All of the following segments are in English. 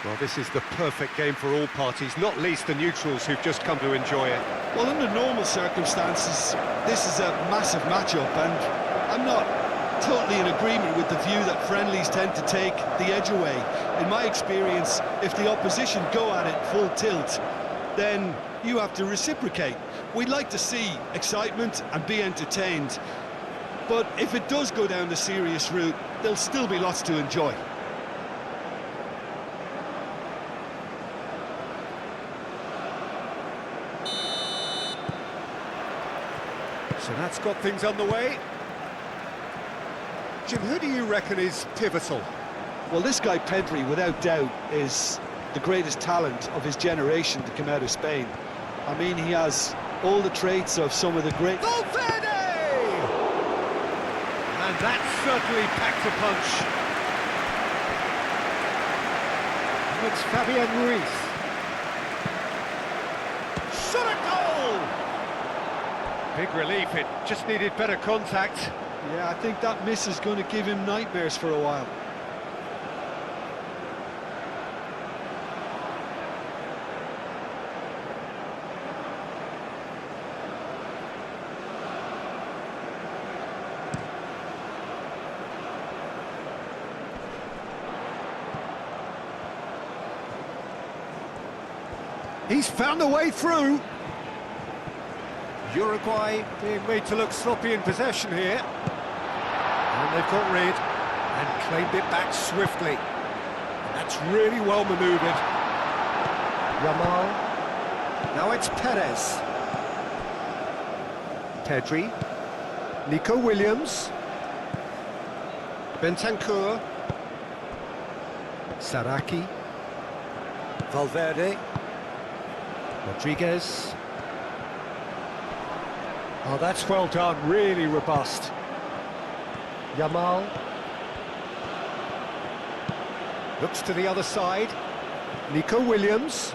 Well, this is the perfect game for all parties, not least the neutrals who've just come to enjoy it. Well, under normal circumstances, this is a massive matchup, and I'm not totally in agreement with the view that friendlies tend to take the edge away. In my experience, if the opposition go at it full tilt, then you have to reciprocate. We'd like to see excitement and be entertained, but if it does go down the serious route, there'll still be lots to enjoy. So that's got things underway. Jim, who do you reckon is pivotal? Well, this guy Pedri, without doubt, is the greatest talent of his generation to come out of Spain. I mean, he has all the traits of some of the great... Valverde! And that certainly packed a punch. And it's Fabian Ruiz. Shot a goal! Big relief, it just needed better contact. Yeah, I think that miss is going to give him nightmares for a while. He's found a way through. Uruguay being made to look sloppy in possession here. And they've got rid and claimed it back swiftly. And that's really well manoeuvred. Yamal. Now it's Perez. Pedri. Nico Williams. Bentancur. Saraki. Valverde. Rodriguez. Oh, that's well done, really robust. Yamal. Looks to the other side. Nico Williams.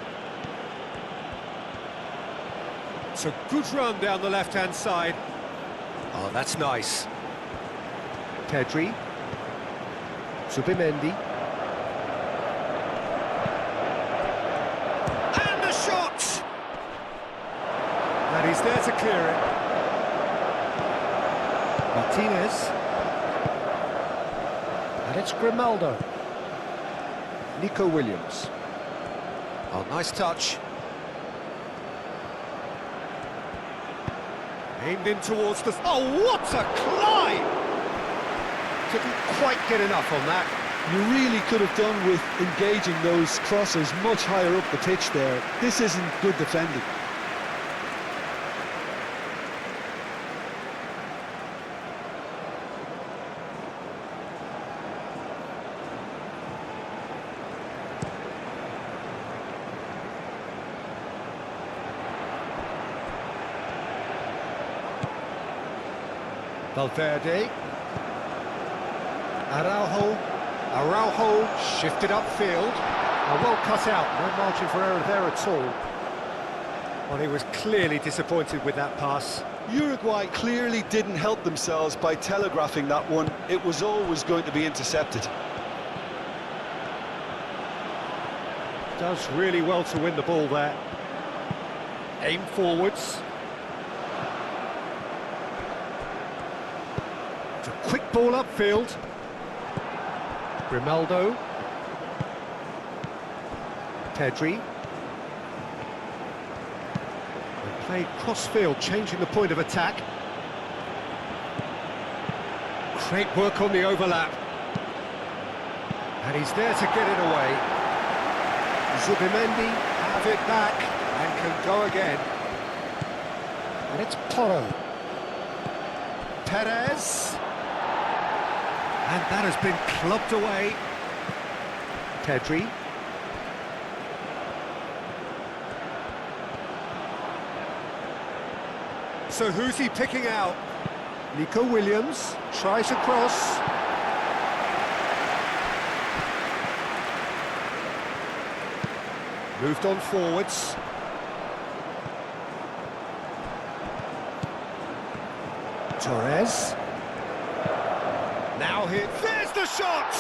It's a good run down the left-hand side. Oh, that's nice. Pedri. Zubimendi. And the shot! And he's there to clear it. Martinez. And it's Grimaldo. Nico Williams. Oh, nice touch. Aimed in towards the... Oh, what a climb! Couldn't quite get enough on that. You really could have done with engaging those crosses much higher up the pitch there. This isn't good defending. Valverde. Araujo shifted upfield. Well cut out, no margin for error there at all. Well, he was clearly disappointed with that pass. Uruguay clearly didn't help themselves by telegraphing that one. It was always going to be intercepted. Does really well to win the ball there. Aim forwards. It's a quick ball upfield. Grimaldo. Pedri. They played cross-field, changing the point of attack. Great work on the overlap. And he's there to get it away. Zubimendi have it back and can go again. And it's Porro. Perez. And that has been clubbed away. Pedri. So who's he picking out? Nico Williams tries a cross. Moved on forwards. Torres. Now here, there's the shot!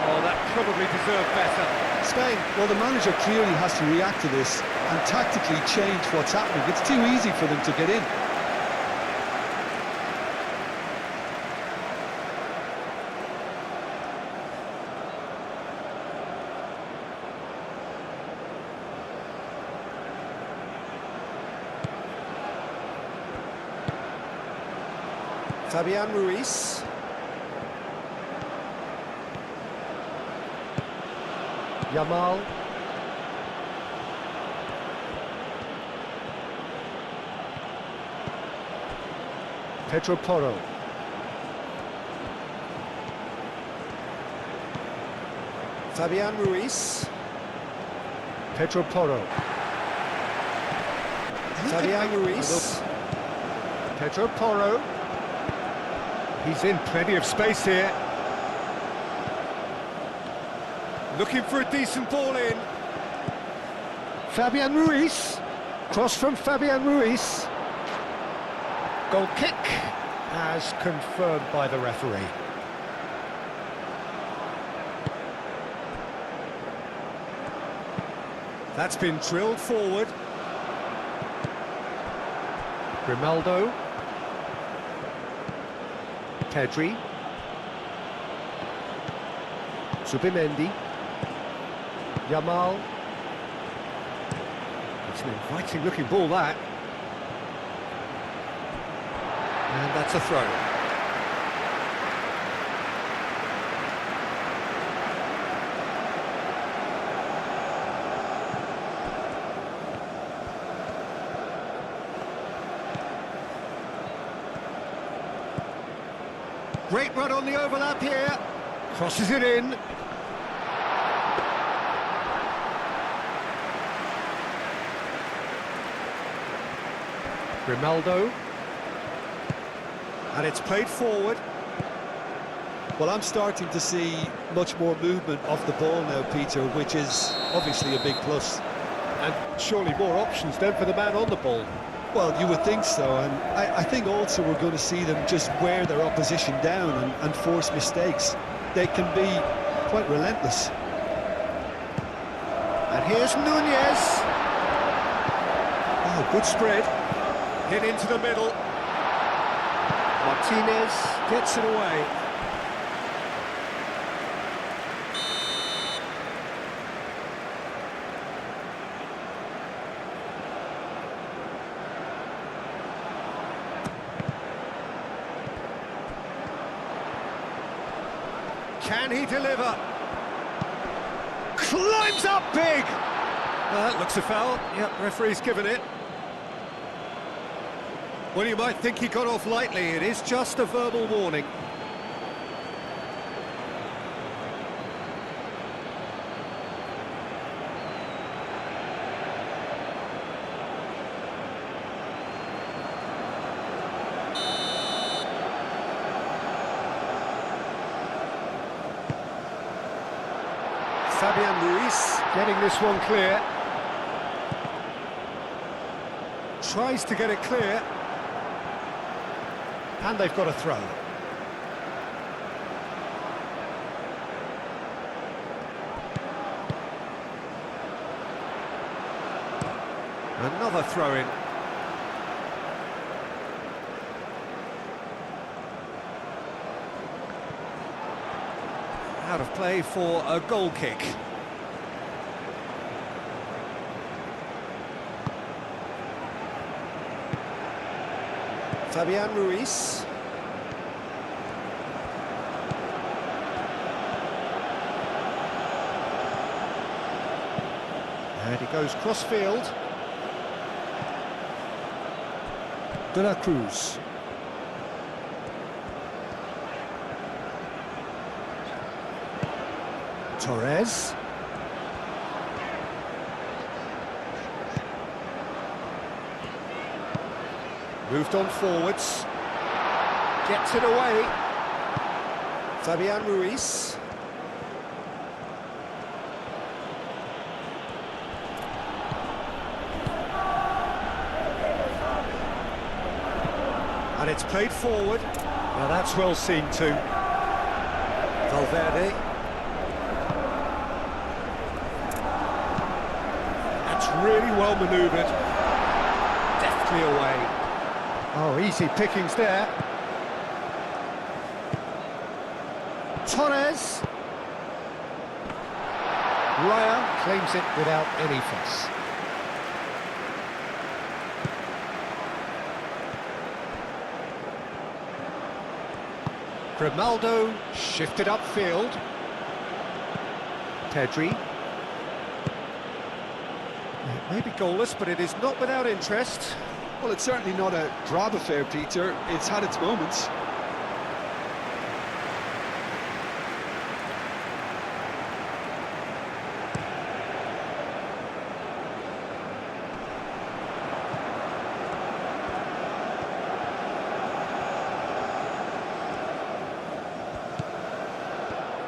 Oh, that probably deserved better. Spain, well, the manager clearly has to react to this and tactically change what's happening. It's too easy for them to get in. Fabian Ruiz. Yamal. Pedro Porro. Fabian Ruiz. Pedro Porro. Fabian Ruiz. Pedro Porro. He's in plenty of space here. Looking for a decent ball in. Fabian Ruiz. Cross from Fabian Ruiz. Goal kick as confirmed by the referee. That's been drilled forward. Grimaldo. Pedri. Zubimendi. Yamal. It's an inviting looking ball, that. And that's a throw. Great run on the overlap here. Crosses it in. Grimaldo. And it's played forward. Well, I'm starting to see much more movement off the ball now, Peter, which is obviously a big plus. And surely more options then for the man on the ball. Well, you would think so, and I think also we're going to see them just wear their opposition down and force mistakes. They can be quite relentless. And here's Nunez. Oh, good spread. Hit into the middle. Martinez gets it away. Can he deliver? Climbs up big! That looks a foul. Yep, referee's given it. Well, you might think he got off lightly. It is just a verbal warning. Fabian Ruiz getting this one clear. Tries to get it clear. And they've got a throw. Another throw-in. Out of play for a goal kick. Fabian Ruiz. And he goes cross-field. De la Cruz. Torres. Moved on forwards. Gets it away. Fabian Ruiz. And it's played forward. Now that's well seen too. Valverde. really well manoeuvred. Deftly away. Oh, easy pickings there. Torres. Raya claims it without any fuss. Grimaldo shifted upfield. Pedri. It may be goalless, but it is not without interest. Well, it's certainly not a drab affair, Peter. It's had its moments.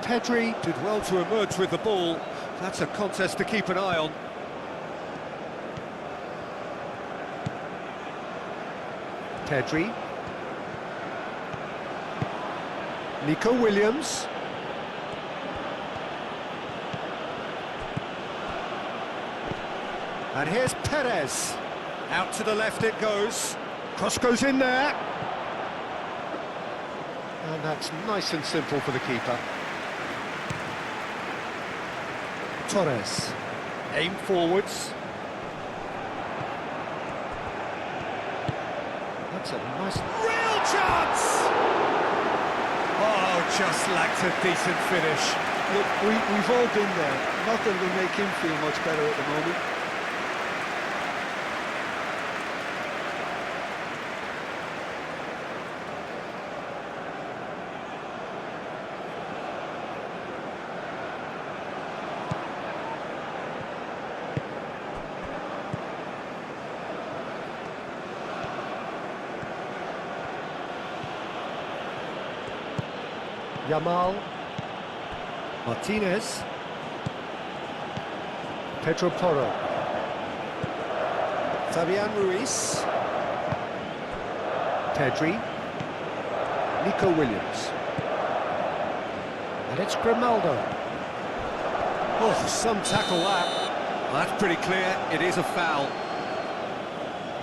Pedri did well to emerge with the ball. That's a contest to keep an eye on. Pedri. Nico Williams. And here's Perez. Out to the left it goes. Cross goes in there. And that's nice and simple for the keeper. Torres. Aim forwards. That's a nice... Real chance! Oh, just lacked a decent finish. Look, we've all been there. Nothing will make him feel much better at the moment. Yamal. Martinez. Pedro Porro. Fabian Ruiz. Pedri. Nico Williams. And it's Grimaldo. Oh, some tackle that. Well, that's pretty clear, it is a foul.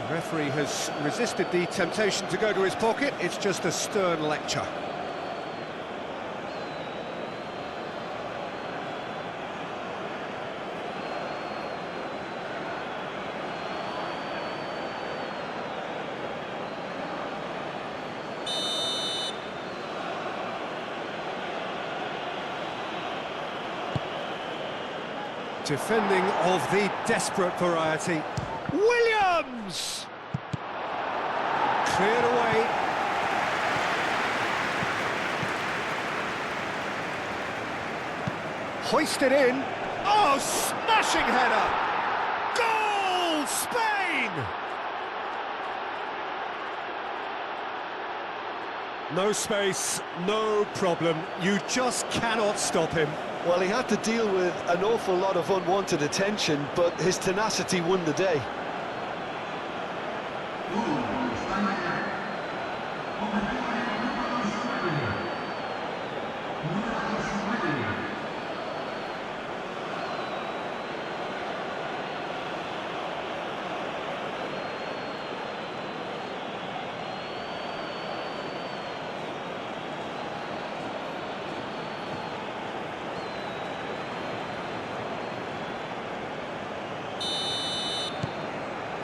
The referee has resisted the temptation to go to his pocket, it's just a stern lecture. Defending of the desperate variety. Williams! Cleared away. Hoisted in. Oh, smashing header! Goal! Spain! No space, no problem. You just cannot stop him. Well, he had to deal with an awful lot of unwanted attention, but his tenacity won the day.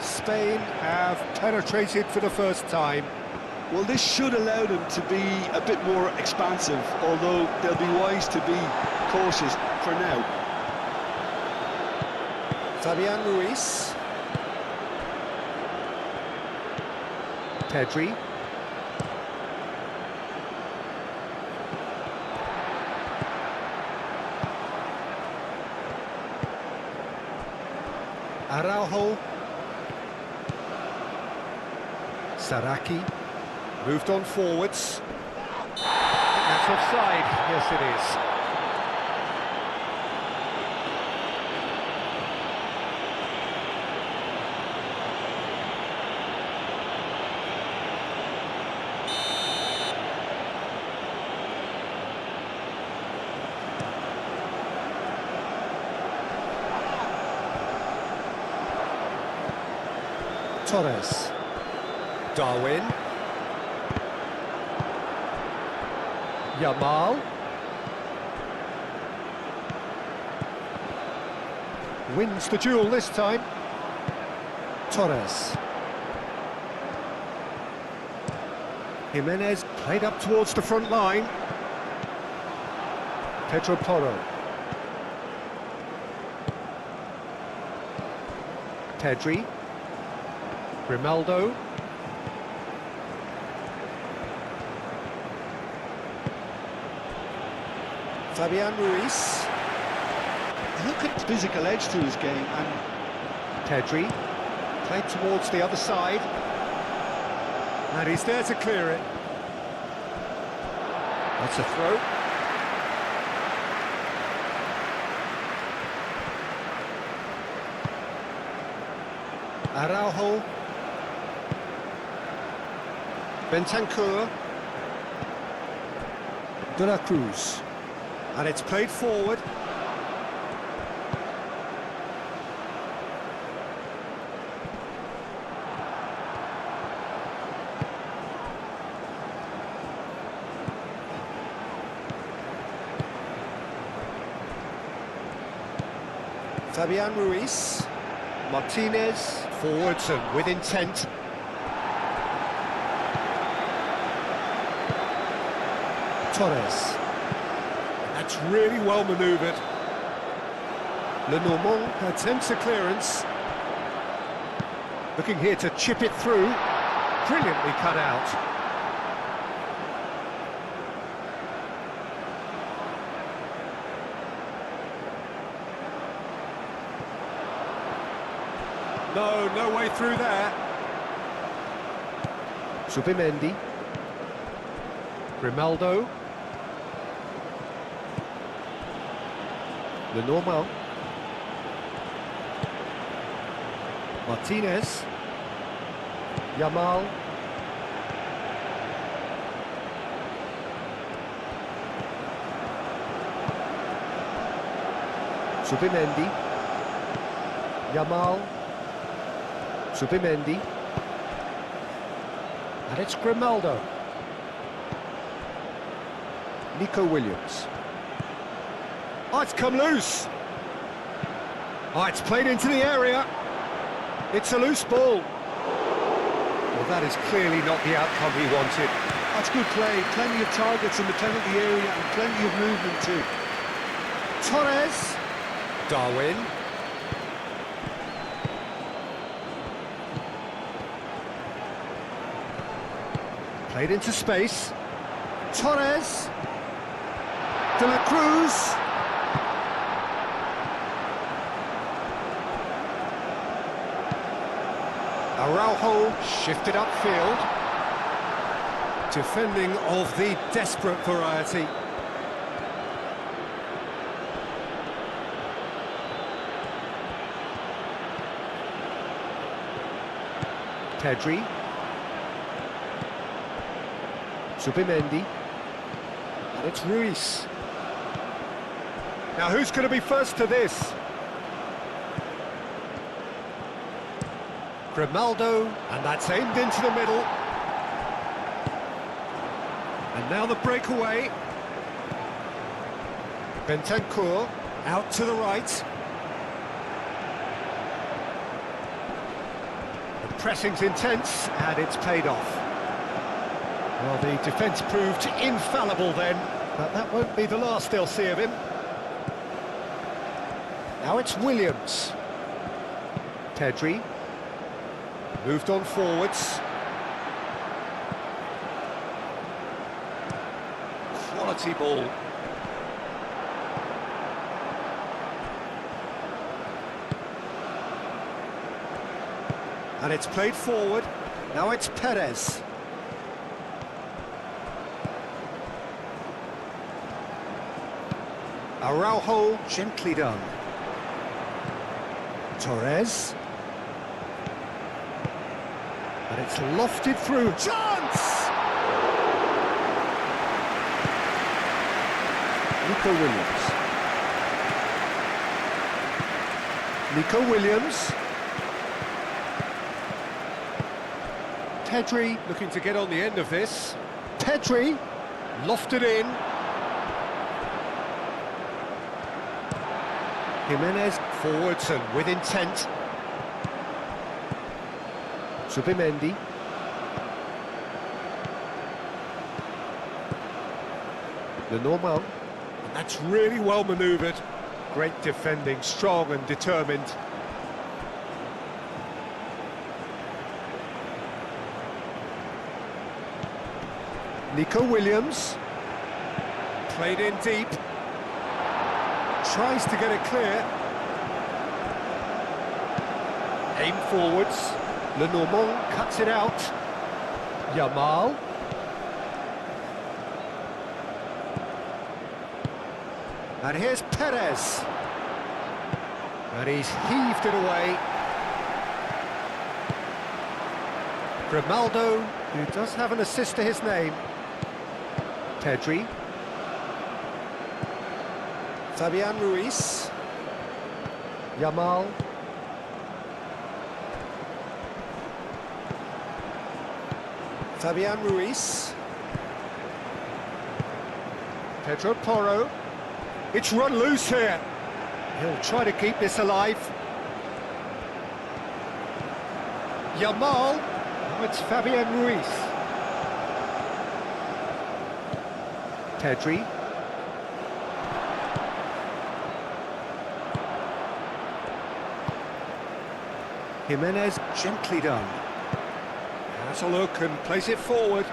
Spain have penetrated for the first time. Well, this should allow them to be a bit more expansive, although they'll be wise to be cautious for now. Fabian Ruiz. Pedri. Araujo. Saraki. Moved on forwards. That's offside. Yes, it is. Torres. Darwin. Yamal. Wins the duel this time. Torres. Jimenez played up towards the front line. Pedro Porro. Pedri. Grimaldo. Fabian Ruiz. Look at the physical edge to his game, and Pedri. Played towards the other side. And he's there to clear it. That's a throw. Araujo. Bentancur. De la Cruz. And it's played forward. Fabian Ruiz. Martinez. Forwards and with intent. Torres. That's really well manoeuvred. Lenormand attempts a clearance. Looking here to chip it through. Brilliantly cut out. No way through there. Subimendi. Grimaldo. Lenormand. Martinez. Yamal. Subimendi. Yamal. Subimendi. And it's Grimaldo. Nico Williams. Oh, it's come loose. Oh, it's played into the area. It's a loose ball. Well, that is clearly not the outcome he wanted. that's good play. Plenty of targets in the penalty area and plenty of movement too. Torres. Darwin. Played into space. Torres. De la Cruz. Araujo shifted upfield. Defending of the desperate variety. Pedri. Subimendi. And it's Ruiz. Now who's going to be first to this? Grimaldo, and that's aimed into the middle. And now the breakaway. Bentancur out to the right. The pressing's intense, and it's paid off. Well, the defence proved infallible then, but that won't be the last they'll see of him. Now it's Williams. Pedri. Moved on forwards. Quality ball. And it's played forward. Now it's Perez. Araujo, gently done. Torres. And it's lofted through. Chance! Nico Williams. Nico Williams. Pedri looking to get on the end of this. Pedri lofted in. Jimenez forwards and with intent. Subimendi. Lenormand. And that's really well manoeuvred. Great defending, strong and determined. Nico Williams. Played in deep. Tries to get it clear. Aim forwards. Lenormand cuts it out. Yamal. And here's Perez. And he's heaved it away. Grimaldo, who does have an assist to his name. Pedri. Fabian Ruiz. Yamal. Fabian Ruiz. Pedro Porro. It's run loose here. He'll try to keep this alive. Yamal. Oh, it's Fabian Ruiz. Pedri. Jimenez, gently done. Has a look and plays it forward.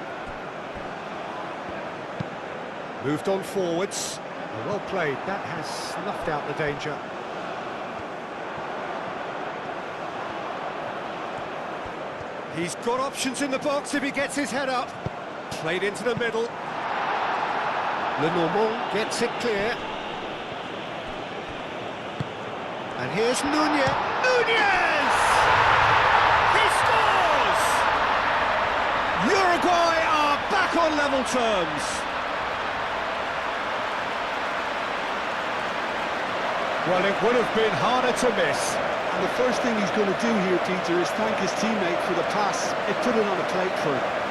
Moved on forwards. Well played, that has snuffed out the danger. He's got options in the box if he gets his head up. Played into the middle. Lenormand gets it clear. And here's Nunez. Nunez! He scores! Uruguay are back on level terms. Well, it would have been harder to miss. And the first thing he's going to do here, Peter, is thank his teammate for the pass. It put it on a plate for him.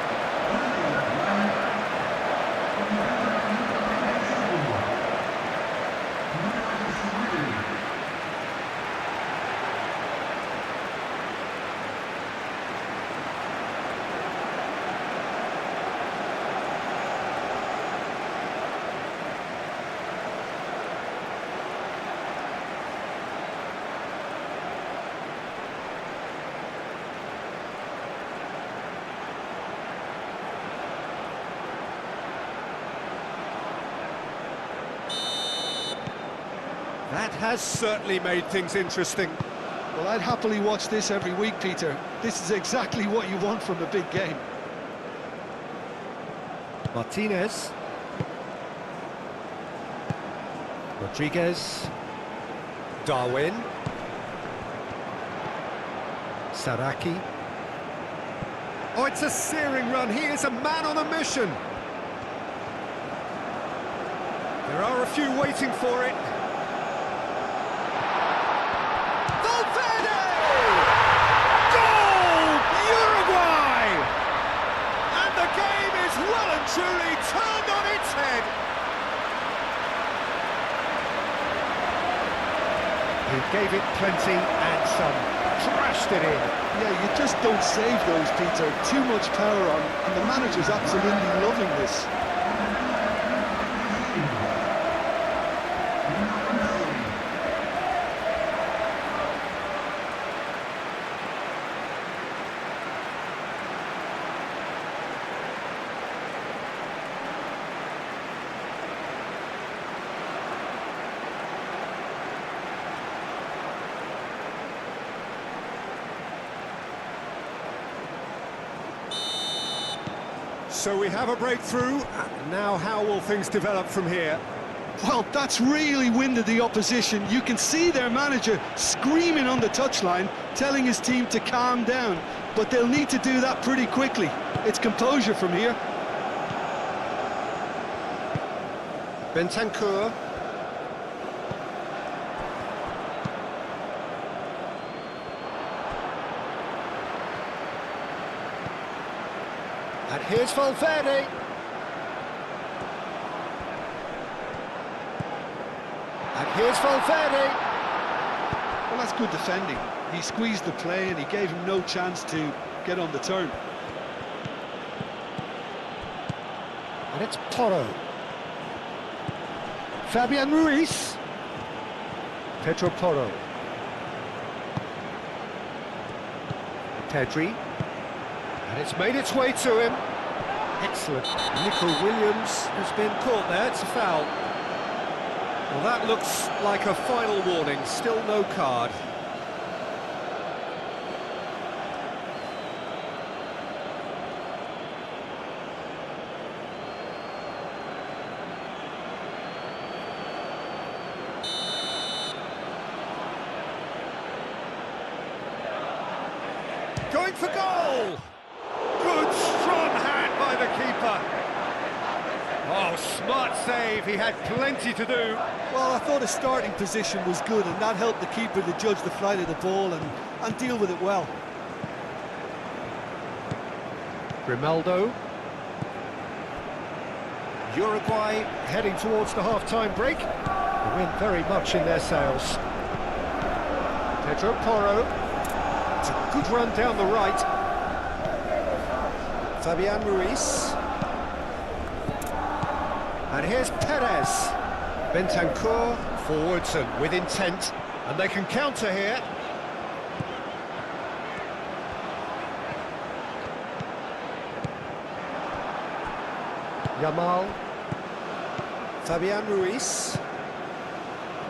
That has certainly made things interesting. Well, I'd happily watch this every week, Peter. This is exactly what you want from a big game. Martinez. Rodriguez. Darwin. Saraki. Oh, it's a searing run. He is a man on a mission. There are a few waiting for it. Well and truly turned on its head. He gave it plenty and some. Trashed it in. Yeah, you just don't save those, Peter. Too much power on, and the manager's absolutely loving this. So we have a breakthrough. Now how will things develop from here? Well, that's really winded the opposition. You can see their manager screaming on the touchline, telling his team to calm down. But they'll need to do that pretty quickly. It's composure from here. Bentancur. here's Valverde. And here's Valverde. Well, that's good defending. He squeezed the play and he gave him no chance to get on the turn. And it's Porro. Fabian Ruiz. Pedro Porro. Pedri. And it's made its way to him. Excellent. Nico Williams has been caught there. It's a foul. Well, that looks like a final warning. Still no card. Going for goal! Good, strong hand by the keeper. Oh, smart save. He had plenty to do. Well, I thought his starting position was good, and that helped the keeper to judge the flight of the ball and deal with it well. Grimaldo. Uruguay heading towards the half-time break. The wind very much in their sails. Pedro Porro. It's a good run down the right. Fabian Ruiz. And here's Perez. Bentancur forwards and with intent. And they can counter here. Yamal. Fabian Ruiz.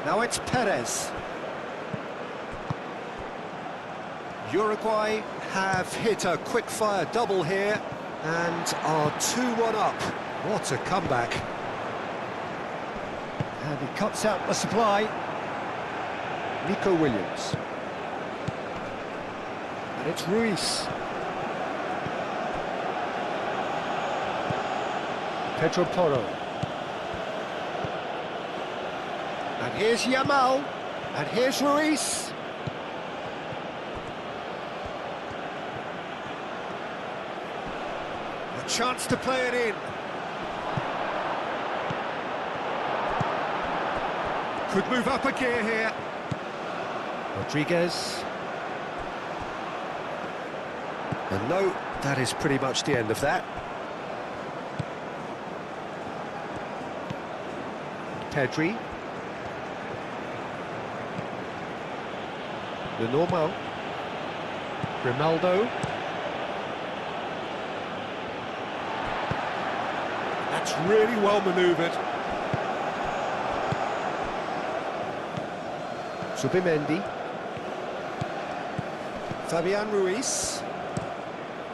Now it's Perez. Uruguay have hit a quick-fire double here and are 2-1 up. What a comeback. And he cuts out the supply. Nico Williams. And it's Ruiz. Pedro Porro. And here's Yamal. And here's Ruiz. A chance to play it in. Could move up a gear here. Rodriguez. And no, that is pretty much the end of that. Pedri. The normal. Grimaldo. That's really well manoeuvred. Subimendi. Fabian Ruiz.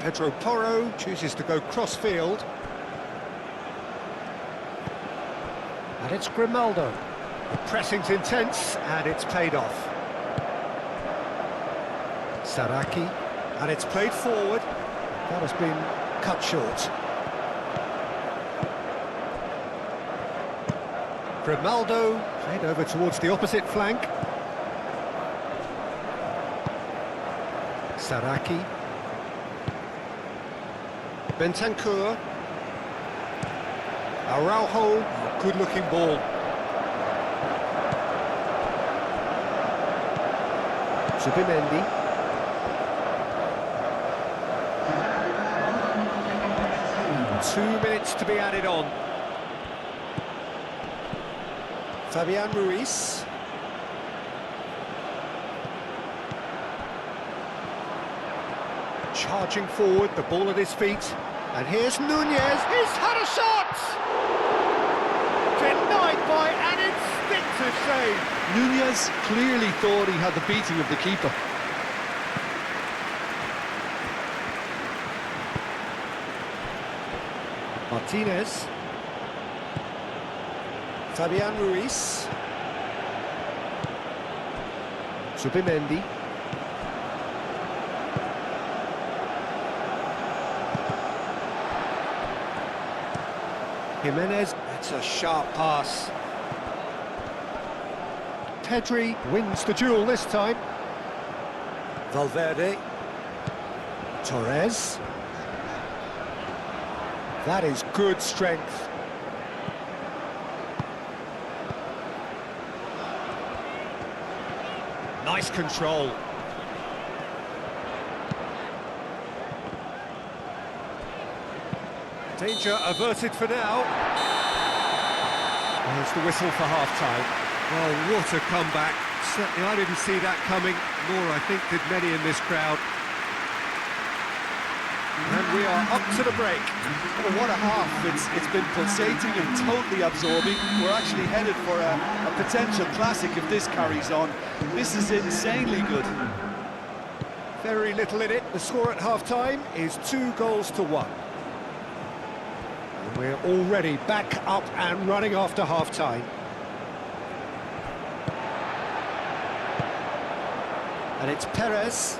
Pedro Porro chooses to go cross-field. And it's Grimaldo. The pressing's intense, and it's paid off. Saraki. And it's played forward. That has been cut short. Grimaldo played over towards the opposite flank. Saraki. Bentancur. Araujo, good-looking ball. Subimendi. Two minutes to be added on. Fabian Ruiz. Charging forward, the ball at his feet. And here's Nunez. He's had a shot! Denied by an instinctive save. Nunez clearly thought he had the beating of the keeper. Martinez. Fabian Ruiz. Subimendi. Jimenez, that's a sharp pass. Pedri wins the duel this time. Valverde. Torres. That is good strength. Nice control. Danger averted for now. There's the whistle for half-time. Well, what a comeback. Certainly I didn't see that coming, nor I think did many in this crowd. And we are up to the break. Oh, what a half. It's been pulsating and totally absorbing. We're actually headed for a potential classic if this carries on. This is insanely good. Very little in it. The score at half-time is 2-1. And we're already back up and running after half-time. And it's Perez.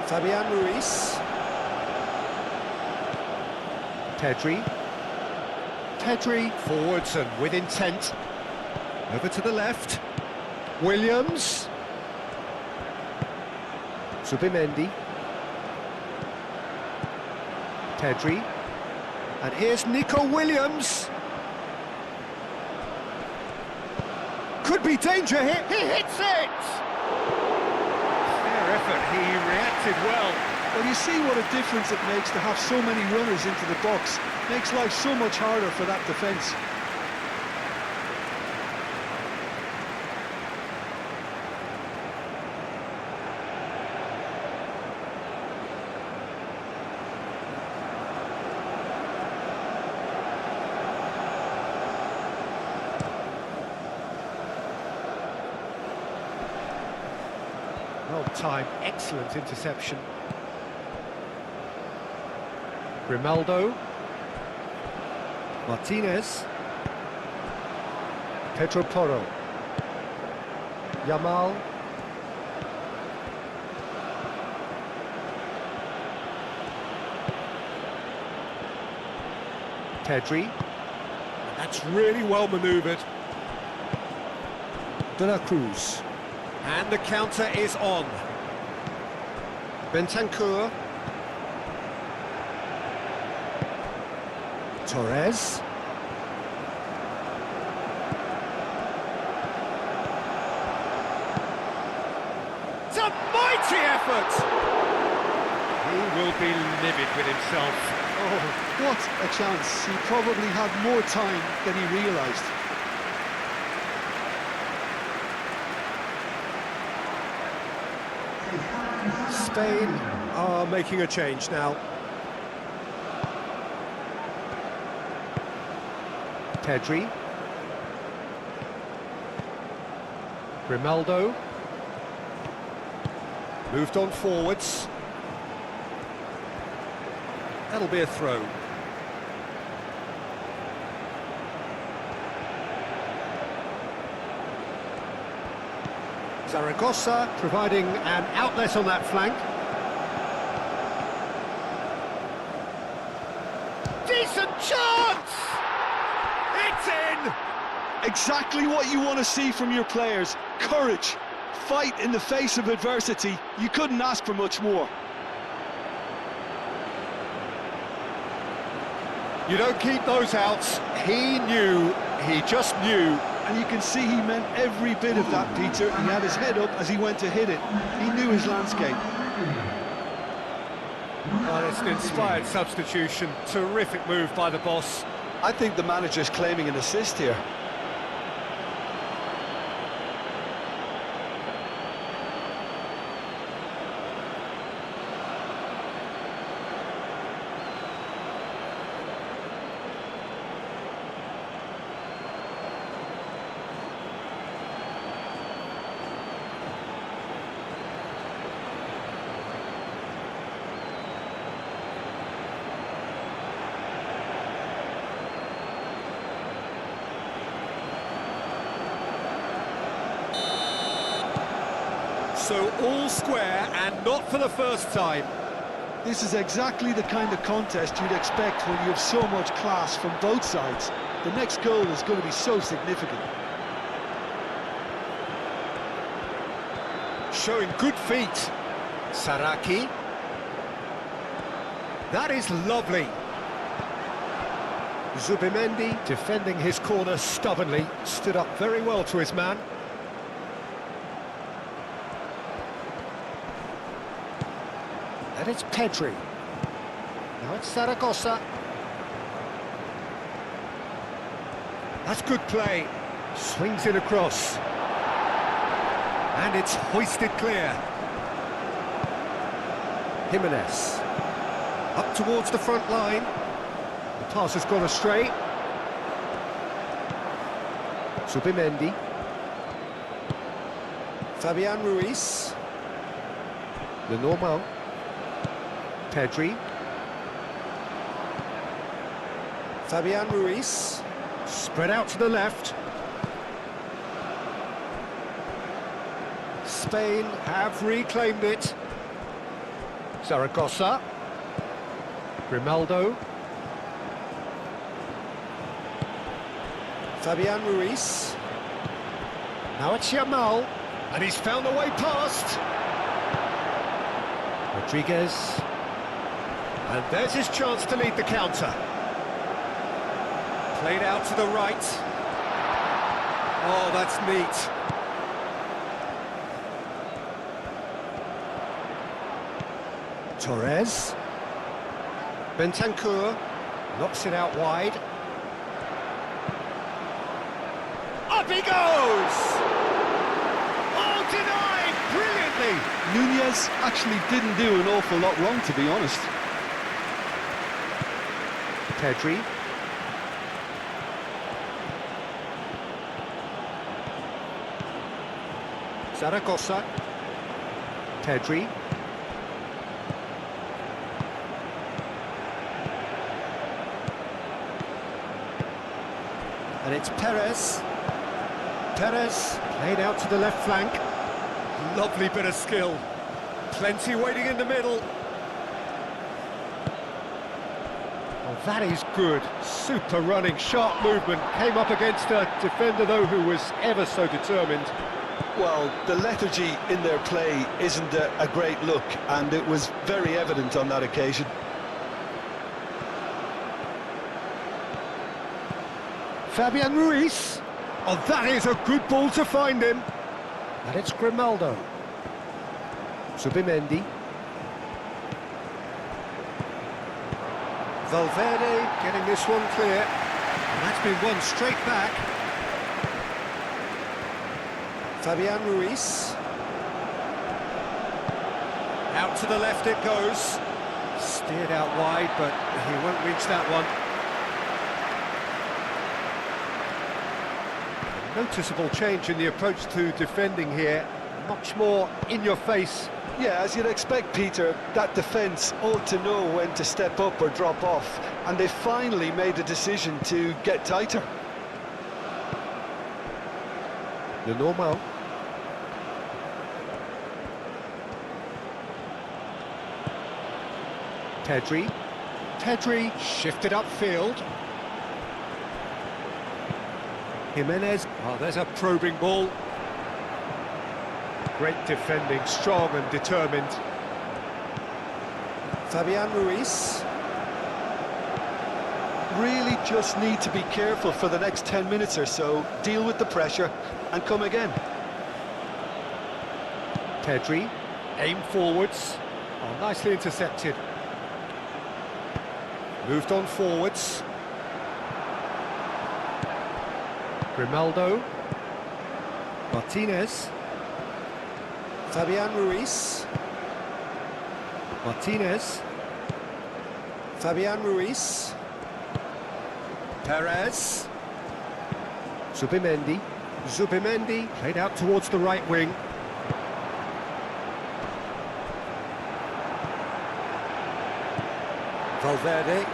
Fabian Ruiz. Pedri. Pedri forwards and with intent. Over to the left. Williams. Zubimendi. Pedri. And here's Nico Williams. Could be danger here. He hits it! Fair effort. He reacted well. Well, you see what a difference it makes to have so many runners into the box. Makes life so much harder for that defence. Well timed, excellent interception. Grimaldo. Martinez. Pedro Porro. Yamal. Pedri. That's really well manoeuvred. De la Cruz. And the counter is on. Bentancur. Torres. It's a mighty effort! He will be livid with himself. Oh, what a chance. He probably had more time than he realised. Spain are making a change now. Pedri. Grimaldo. Moved on forwards. That'll be a throw. Zaragoza providing an outlet on that flank. Decent chance! It's in! Exactly what you want to see from your players. Courage. Fight in the face of adversity. You couldn't ask for much more. You don't keep those outs. He knew, he just knew. And you can see he meant every bit of that, Peter. He had his head up as he went to hit it. He knew his landscape. Well, it's an inspired substitution. Terrific move by the boss. I think the manager's claiming an assist here. So all square, and not for the first time. This is exactly the kind of contest you'd expect when you have so much class from both sides. The next goal is going to be so significant. Showing good feet. Saraki. That is lovely. Zubimendi defending his corner stubbornly, stood up very well to his man. And it's Pedri. Now it's Zaragoza. That's good play. Swings it across. And it's hoisted clear. Jimenez. Up towards the front line. The pass has gone astray. Zubimendi. Fabian Ruiz. Lenormand. Pedri. Fabian Ruiz. Spread out to the left. Spain have reclaimed it. Zaragoza. Grimaldo. Fabian Ruiz. Now it's Yamal. And he's found a way past. Rodriguez. And there's his chance to lead the counter. Played out to the right. Oh, that's neat. Torres. Bentancur knocks it out wide. Up he goes! Oh, denied! Brilliantly! Nunez actually didn't do an awful lot wrong, to be honest. Pedri. Zaragoza. Pedri. And it's Perez. Perez played out to the left flank. Lovely bit of skill. Plenty waiting in the middle. Oh, that is good. Super running, sharp movement. Came up against a defender, though, who was ever so determined. Well, the lethargy in their play isn't a great look, and it was very evident on that occasion. Fabian Ruiz. Oh, that is a good ball to find him. And it's Grimaldo. Zubimendi. Valverde getting this one clear. And that's been won straight back. Fabian Ruiz. Out to the left it goes. Steered out wide, but he won't reach that one. Noticeable change in the approach to defending here. Much more in your face. Yeah, as you'd expect, Peter, that defence ought to know when to step up or drop off, and they finally made a decision to get tighter. Lenormand. Pedri. Pedri shifted upfield. Jimenez. Oh, there's a probing ball. Great defending, strong and determined. Fabian Ruiz. Really just need to be careful for the next 10 minutes or so, deal with the pressure and come again. Pedri. Aim forwards. Oh, nicely intercepted. Moved on forwards. Grimaldo. Martinez. Fabian Ruiz. Martinez. Fabian Ruiz. Perez. Zubimendi. Zubimendi played out towards the right wing. Valverde.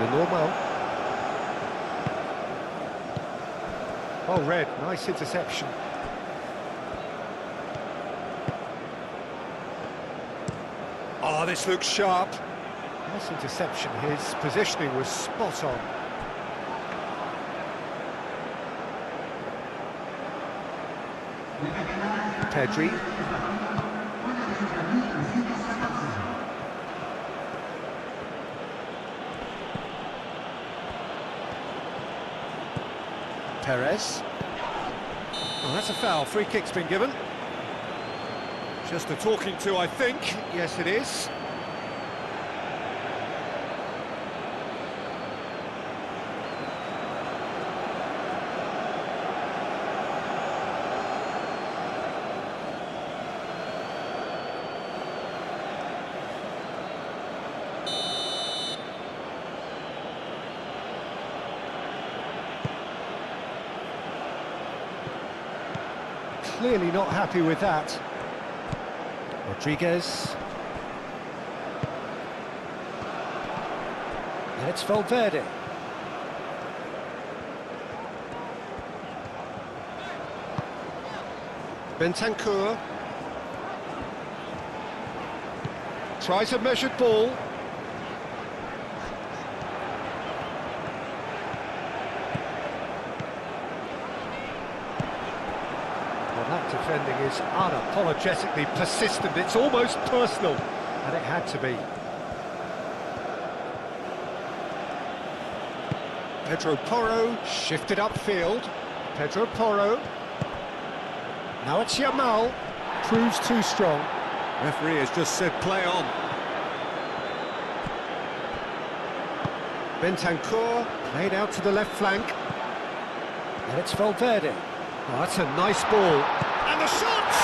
Lenormand. Oh, red, nice interception. Oh, this looks sharp. Nice interception, his positioning was spot on. Pedri. Perez. Oh, that's a foul. Free kick's been given. Just a talking to, I think. Yes, it is. Clearly not happy with that. Rodriguez. And it's Valverde. Bentancur. Tries a measured ball. That defending is unapologetically persistent. It's almost personal, and it had to be. Pedro Porro shifted upfield. Pedro Porro. Now it's Yamal. Proves too strong. Referee has just said play on. Bentancur played out to the left flank. And it's Valverde. Oh, that's a nice ball. And the shots!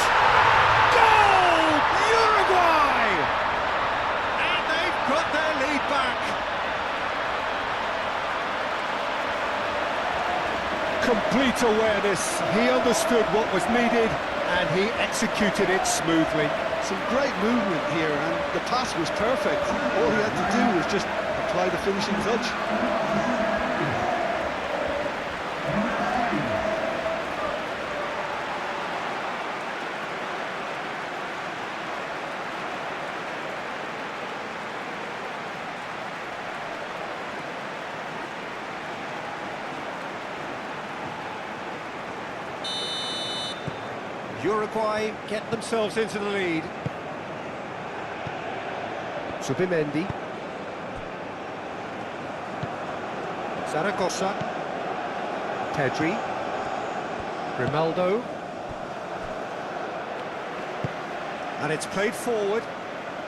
Goal! Uruguay! And they've got their lead back. Complete awareness. He understood what was needed and he executed it smoothly. Some great movement here, and the pass was perfect. All he had to do was just apply the finishing touch. Uruguay get themselves into the lead. Subimendi. Zaragoza. Pedri. Grimaldo. And it's played forward.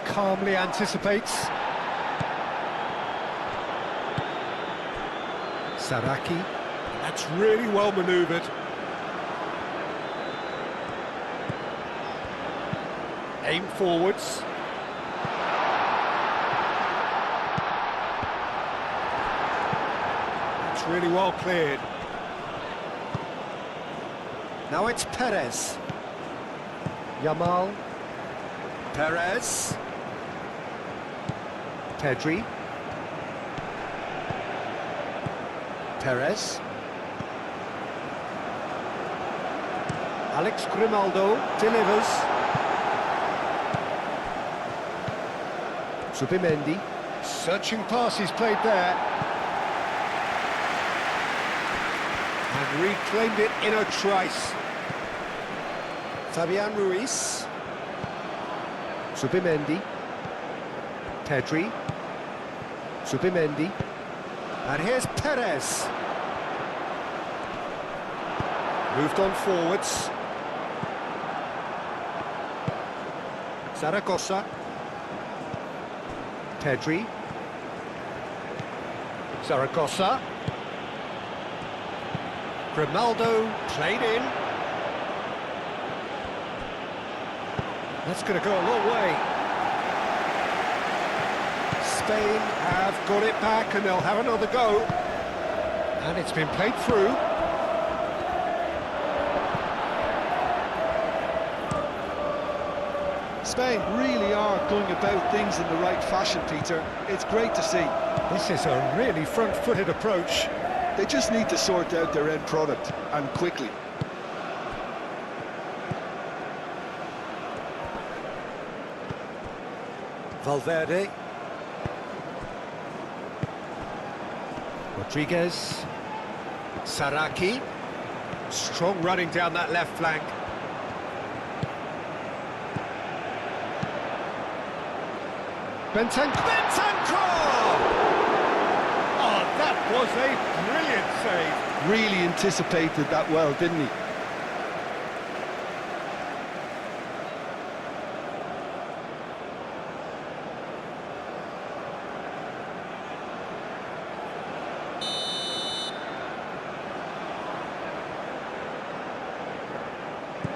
Calmly anticipates. Saraki. That's really well manoeuvred. Aim forwards. It's really well cleared. Now it's Perez. Yamal. Perez. Pedri. Perez. Alex Grimaldo delivers. Subimendi. Searching passes played there. And reclaimed it in a trice. Fabian Ruiz. Subimendi. Pedri. Subimendi. And here's Perez. Moved on forwards. Zaragoza. Pedri. Zaragoza. Grimaldo played in. That's going to go a long way. Spain have got it back and they'll have another go. And it's been played through. Spain really are going about things in the right fashion, Peter. It's great to see. This is a really front-footed approach. They just need to sort out their end product, and quickly. Valverde. Rodriguez. Saraki. Strong running down that left flank. Bentancur! Oh, that was a brilliant save. Really anticipated that well, didn't he?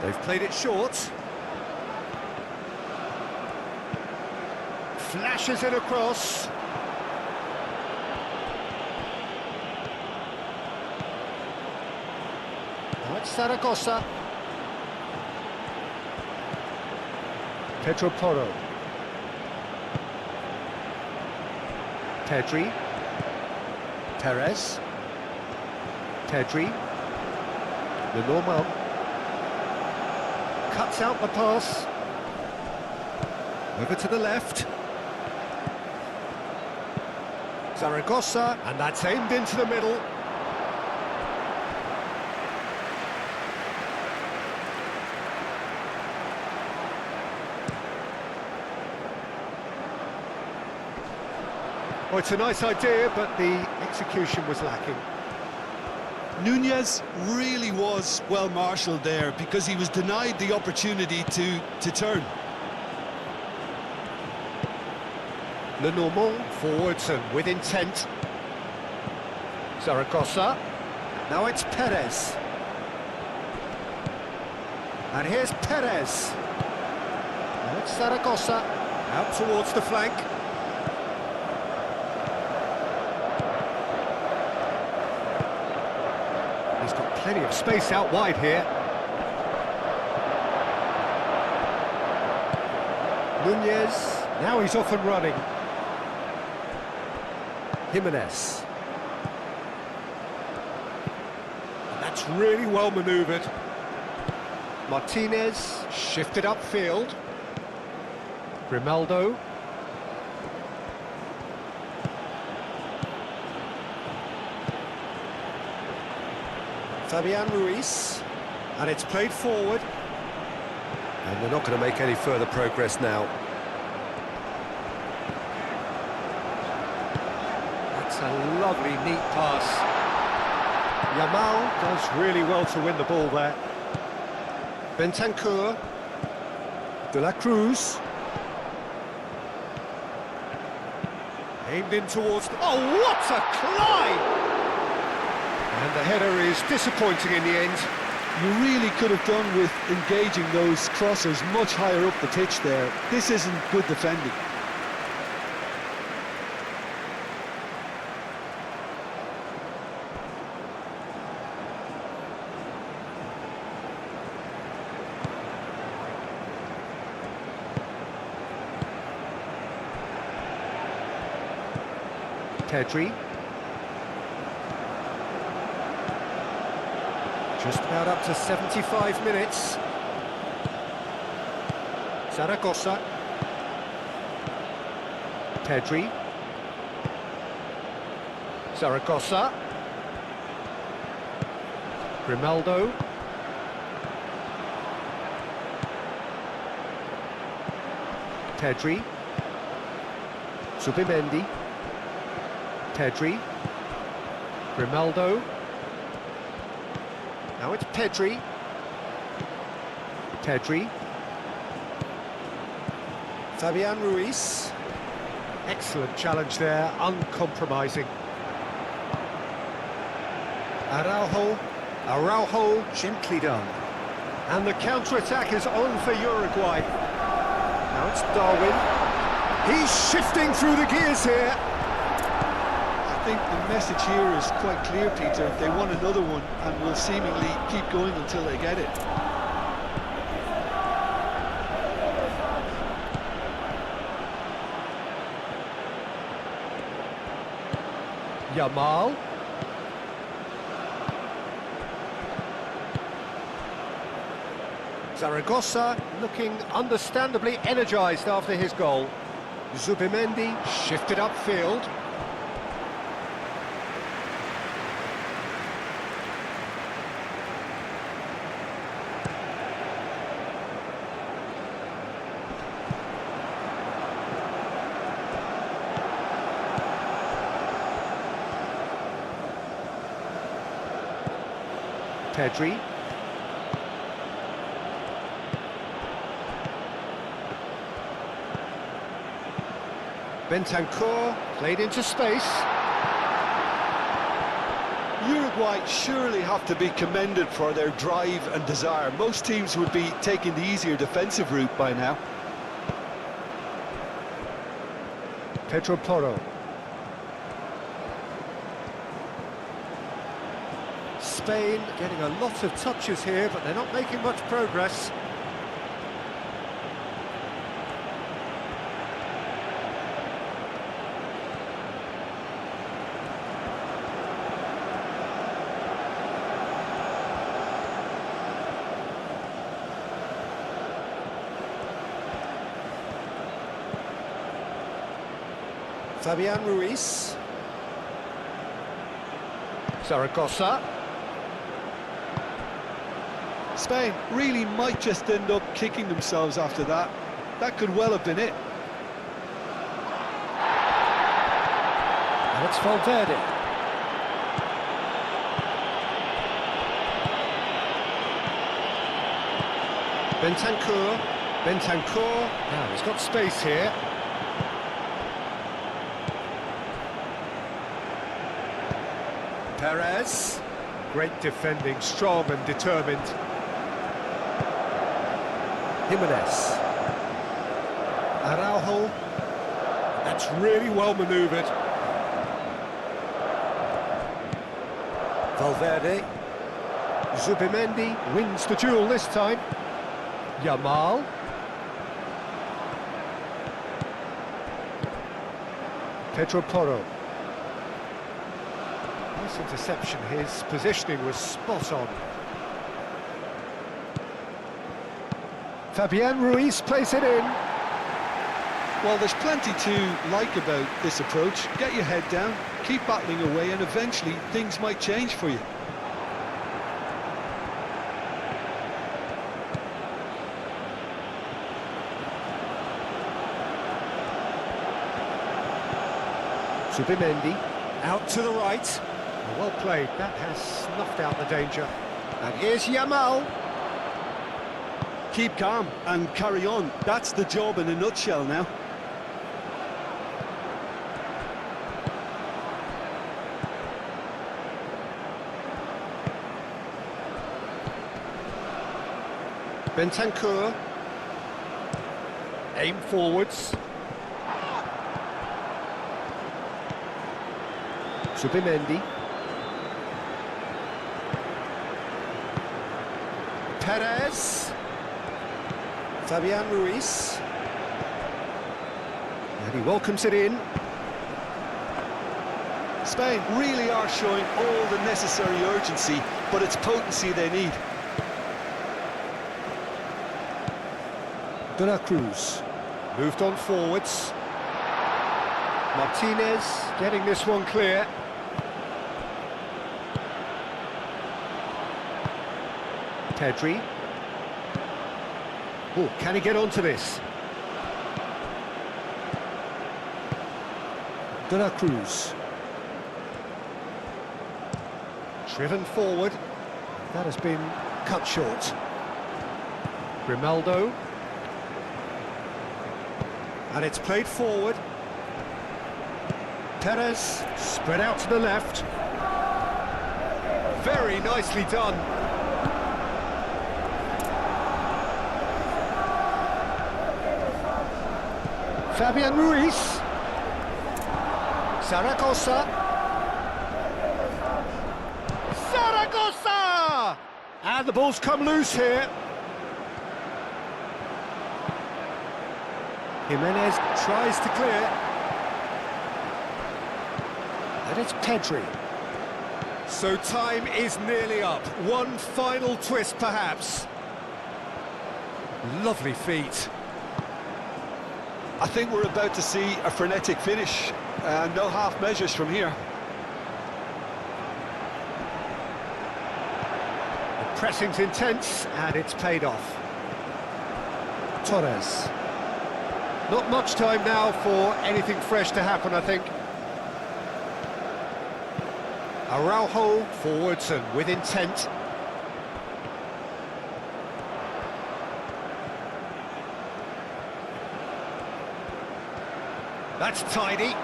They've played it short. Flashes it across. Now it's Zaragoza. Pedro Porro. Pedri. Perez. Pedri. Lenormand. Cuts out the pass. Over to the left. Zaragoza, and that's aimed into the middle. Well, it's a nice idea, but the execution was lacking. Nunez really was well marshalled there because he was denied the opportunity to turn. Lenormand forwards and with intent. Zaragoza. Now it's Perez. And here's Perez. Now it's Zaragoza. Out towards the flank. He's got plenty of space out wide here. Nunez. Now he's off and running. Jimenez. And that's really well manoeuvred. Martinez shifted upfield. Grimaldo. Fabian Ruiz. And it's played forward. And they're not going to make any further progress now. A lovely, neat pass. Yamal does really well to win the ball there. Bentancur. De la Cruz. Aimed in towards... Oh, what a climb! And the header is disappointing in the end. You really could have done with engaging those crossers much higher up the pitch there. This isn't good defending. Pedri. Just about up to 75 minutes. Zaragoza. Pedri. Zaragoza. Grimaldo. Pedri. Zubimendi. Pedri. Grimaldo. Now it's Pedri. Pedri. Fabian Ruiz. Excellent challenge there, uncompromising. Araujo gently done. And the counter-attack is on for Uruguay. Now it's Darwin. He's shifting through the gears here. I think the message here is quite clear, Peter. They want another one and will seemingly keep going until they get it. Yamal. Zaragoza looking understandably energised after his goal. Zubimendi shifted upfield. Pedri. Bentancur played into space. Uruguay surely have to be commended for their drive and desire. Most teams would be taking the easier defensive route by now. Pedro Porro. Spain getting a lot of touches here, but they're not making much progress. Fabian Ruiz. Zaragoza. Spain really might just end up kicking themselves after that. That could well have been it. And it's Valverde. Bentancur. Now he's got space here. Perez. Great defending, strong and determined. Jimenez. Araujo. That's really well manoeuvred. Valverde. Zubimendi wins the duel this time. Yamal. Pedro Porro. Nice interception, his positioning was spot on. Fabian Ruiz plays it in. Well, there's plenty to like about this approach. Get your head down, keep battling away, and eventually things might change for you. Zubimendi, out to the right. Well played, that has snuffed out the danger. And here's Yamal. Keep calm and carry on. That's the job in a nutshell now. Bentancur. Aim forwards. Zubimendi. Perez. Fabian Ruiz. And he welcomes it in. Spain really are showing all the necessary urgency, but it's potency they need. De la Cruz. Moved on forwards. Martinez getting this one clear. Pedri. Oh, can he get onto this? De la Cruz. Driven forward. That has been cut short. Grimaldo. And it's played forward. Perez spread out to the left. Very nicely done. Fabian Ruiz. Zaragoza. Zaragoza! And the ball's come loose here. Jimenez tries to clear. And it's Pedri. So time is nearly up. One final twist, perhaps. Lovely feet. I think we're about to see a frenetic finish. No half measures from here. The pressing's intense, and it's paid off. Torres. Not much time now for anything fresh to happen, I think. Araujo forwards and with intent. That's tidy.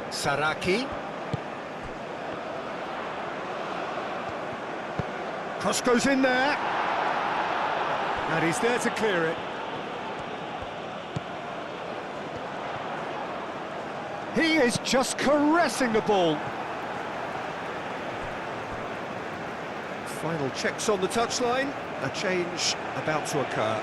Saraki. Cross goes in there. And he's there to clear it. He is just caressing the ball. Final checks on the touchline. A change about to occur.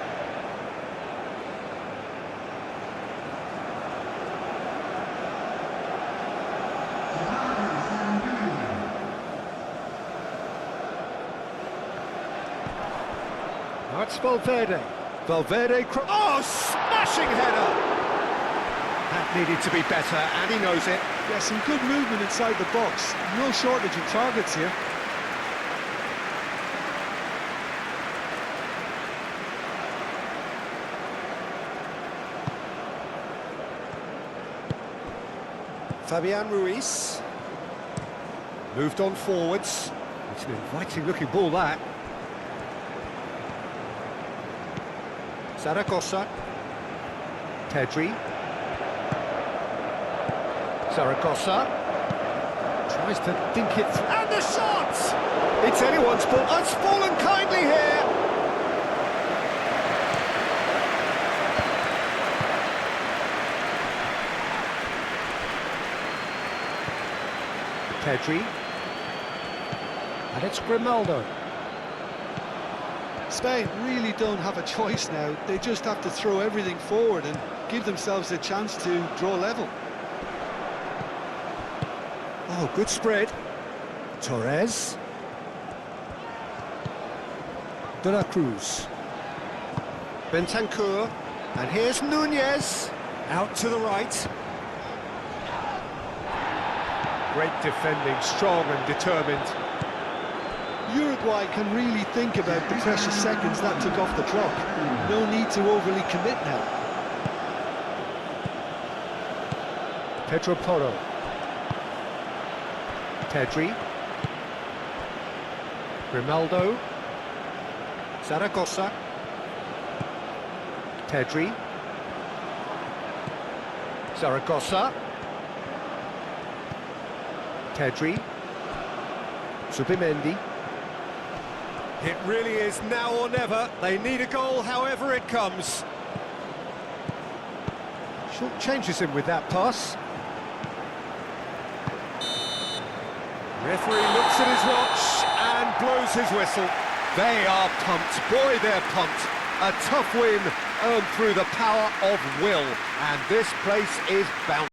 Now it's Valverde. Valverde, oh, smashing header! That needed to be better, and he knows it. Yeah, some good movement inside the box. No shortage of targets here. Fabian Ruiz. Moved on forwards. It's an inviting looking ball, that. Zaragoza. Pedri. Zaragoza. Tries to dink it through. And the shot! It's anyone's ball. It's fallen kindly here. Pedri. And it's Grimaldo. Spain really don't have a choice now. They just have to throw everything forward and give themselves a chance to draw level. Oh, good spread. Torres. De la Cruz. Bentancur. And here's Nunez. Out to the right. Great defending, strong and determined. Uruguay can really think about the precious seconds that took off the clock. No need to overly commit now. Pedro Porro. Pedri. Grimaldo. Zaragoza. Pedri. Zaragoza. Pedri. Zubimendi. It really is now or never. They need a goal however it comes. Short changes him with that pass. Referee looks at his watch and blows his whistle. They are pumped. Boy, they're pumped. A tough win earned through the power of will. And this place is bouncing.